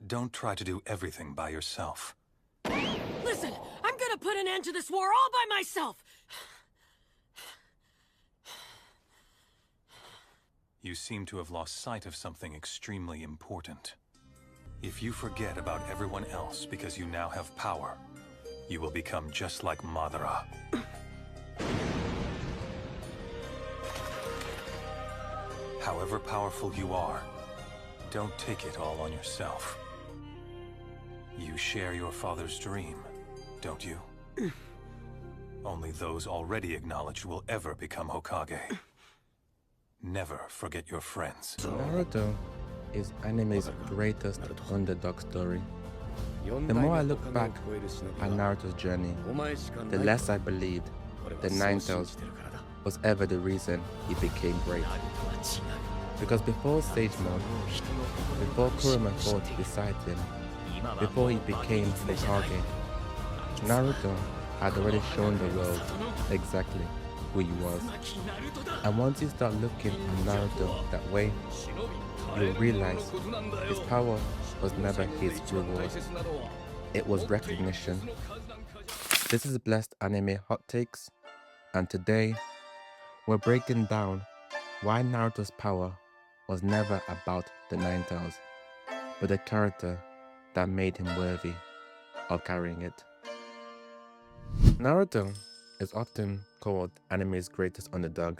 Don't try to do everything by yourself. Listen, I'm gonna put an end to this war all by myself! You seem to have lost sight of something extremely important. If you forget about everyone else because you now have power, you will become just like Madara. However powerful you are, don't take it all on yourself. You share your father's dream, don't you? Only those already acknowledged will ever become Hokage. Never forget your friends. Naruto is anime's greatest underdog story. The more I look back at Naruto's journey, the less I believed the Nine Tails was ever the reason he became great. Because before Sage Mode, before Kurama fought beside him, before he became Hokage, Naruto had already shown the world exactly who he was. And once you start looking at Naruto that way, you'll realize his power was never his reward. It was recognition. This is Blessed Anime Hot Takes, and today we're breaking down why Naruto's power was never about the Nine Tails, but the character that made him worthy of carrying it. Naruto is often called anime's greatest underdog,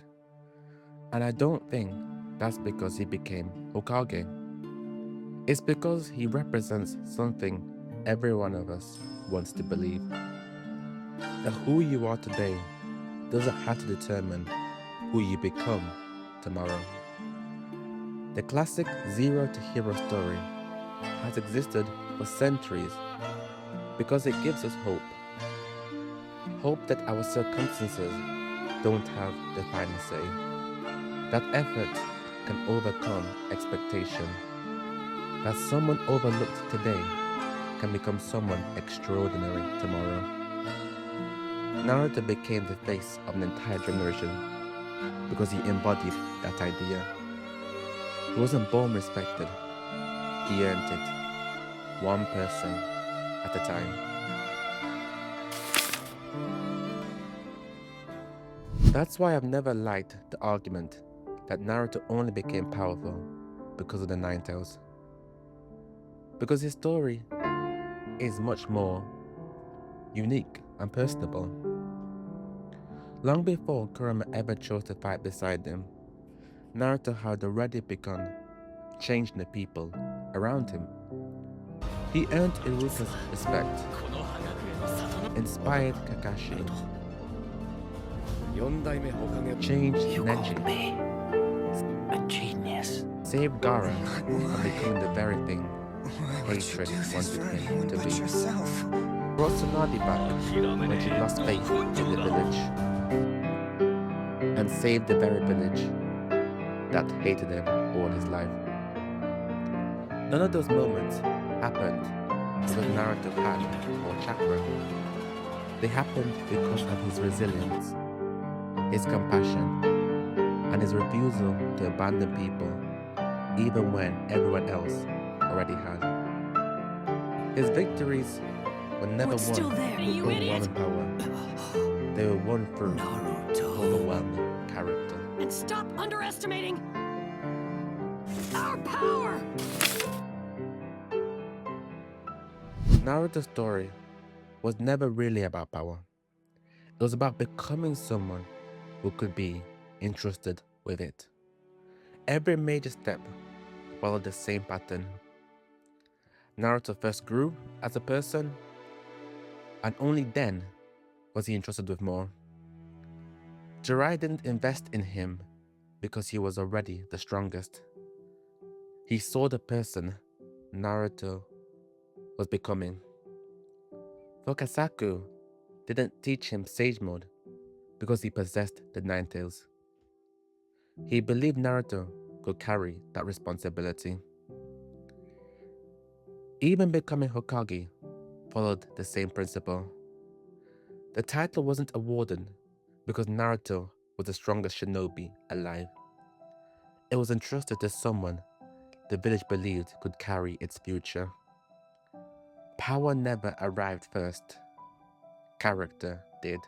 and I don't think that's because he became Hokage. It's because he represents something every one of us wants to believe. That who you are today doesn't have to determine who you become tomorrow. The classic zero to hero story has existed for centuries because it gives us hope. Hope that our circumstances don't have the final say. That effort can overcome expectation. That someone overlooked today can become someone extraordinary tomorrow. Naruto became the face of an entire generation because he embodied that idea. He wasn't born respected, he earned it, one person at a time. That's why I've never liked the argument that Naruto only became powerful because of the Nine Tails. Because his story is much more unique and personable. Long before Kurama ever chose to fight beside him, Naruto had already begun changing the people around him. He earned Iruka's respect, inspired Kakashi, changed Neji, A genius. saved Gaara from becoming the very thing hatred wanted him to be. Brought Tsunade back when she lost faith in the village, and saved the very village that hated him all his life. None of those moments happened because Naruto had more chakra. They happened because of his resilience, his compassion, and his refusal to abandon people even when everyone else already had. His victories were never What's won still there, through you idiot? overwhelming power. They were won through overwhelming character. And stop underestimating our power! Naruto's story was never really about power. It was about becoming someone who could be entrusted with it. Every major step followed the same pattern. Naruto first grew as a person, and only then was he entrusted with more. Jiraiya didn't invest in him because he was already the strongest. He saw the person Naruto was becoming. Fukasaku didn't teach him Sage Mode because he possessed the Nine Tails. He believed Naruto could carry that responsibility. Even becoming Hokage followed the same principle. The title wasn't awarded because Naruto was the strongest shinobi alive. It was entrusted to someone the village believed could carry its future. Power never arrived first. Character did.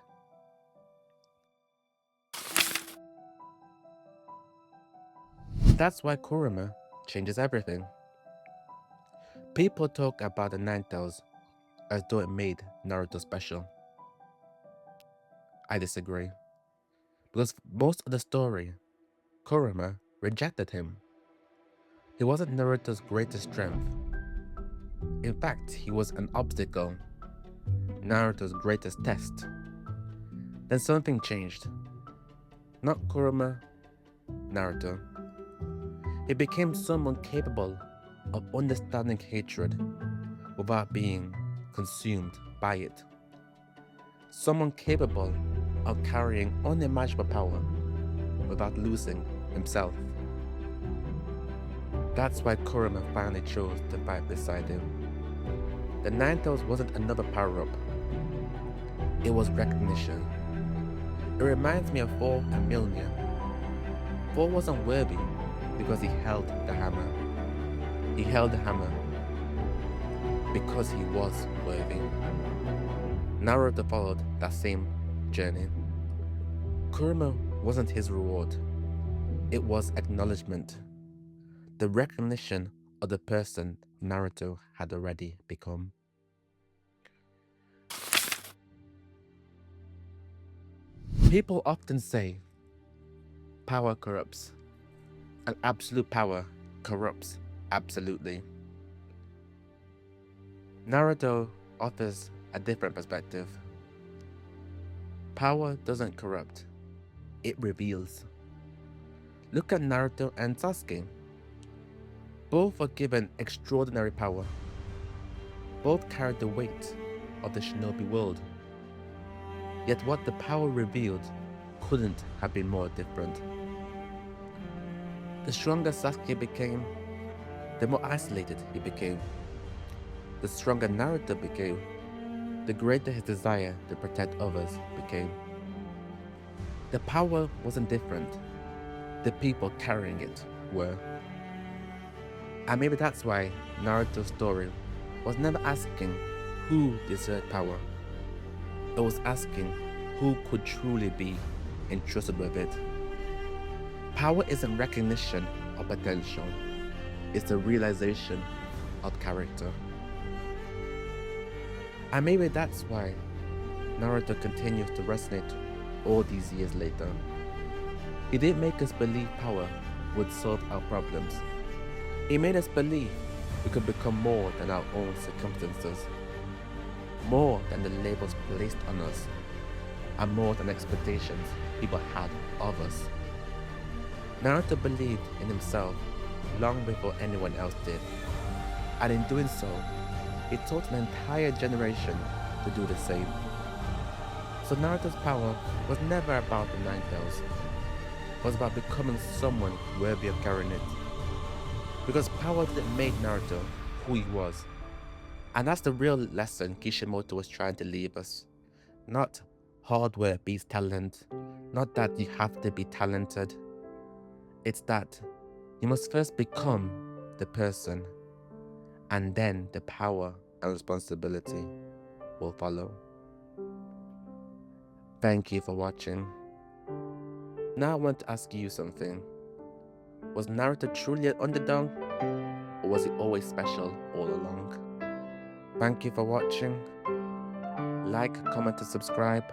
That's why Kurama changes everything. People talk about the Nine Tails as though it made Naruto special. I disagree. Because most of the story, Kurama rejected him. He wasn't Naruto's greatest strength. In fact, he was an obstacle, Naruto's greatest test. Then something changed. Not Kurama, Naruto. He became someone capable of understanding hatred without being consumed by it. Someone capable of carrying unimaginable power without losing himself. That's why Kurama finally chose to fight beside him. The Nine Tails wasn't another power-up. It was recognition. It reminds me of 4 and Mjolnir. 4 wasn't worthy because he held the hammer. He held the hammer because he was worthy. Naruto followed that same journey. Kurama wasn't his reward. It was acknowledgement. The recognition of the person Naruto had already become. People often say power corrupts, and absolute power corrupts absolutely. Naruto offers a different perspective. Power doesn't corrupt, it reveals. Look at Naruto and Sasuke. Both were given extraordinary power. Both carried the weight of the shinobi world. Yet what the power revealed couldn't have been more different. The stronger Sasuke became, the more isolated he became. The stronger Naruto became, the greater his desire to protect others became. The power wasn't different, the people carrying it were. And maybe that's why Naruto's story was never asking who deserved power. It was asking who could truly be entrusted with it. Power isn't recognition of potential, it's the realization of character. And maybe that's why Naruto continues to resonate all these years later. He didn't make us believe power would solve our problems. He made us believe we could become more than our own circumstances, more than the labels placed on us, and more than expectations people had of us. Naruto believed in himself long before anyone else did, and in doing so, he taught an entire generation to do the same. So Naruto's power was never about the Nine Tails. It was about becoming someone worthy of carrying it. Because power didn't make Naruto who he was. And that's the real lesson Kishimoto was trying to leave us. Not hard work beats talent, not that you have to be talented. It's that you must first become the person, and then the power and responsibility will follow. Thank you for watching. Now I want to ask you something. Was Naruto truly an underdog, or was he always special all along? Thank you for watching. Like, comment, and subscribe,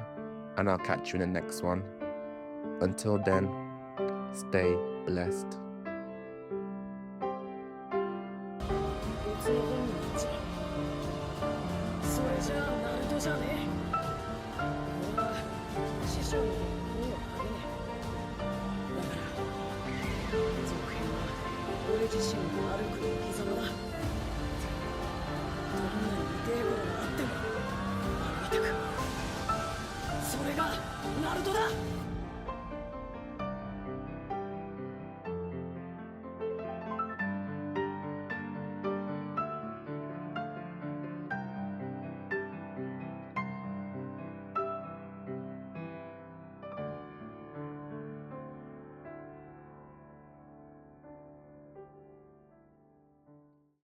and I'll catch you in the next one. Until then, stay blessed.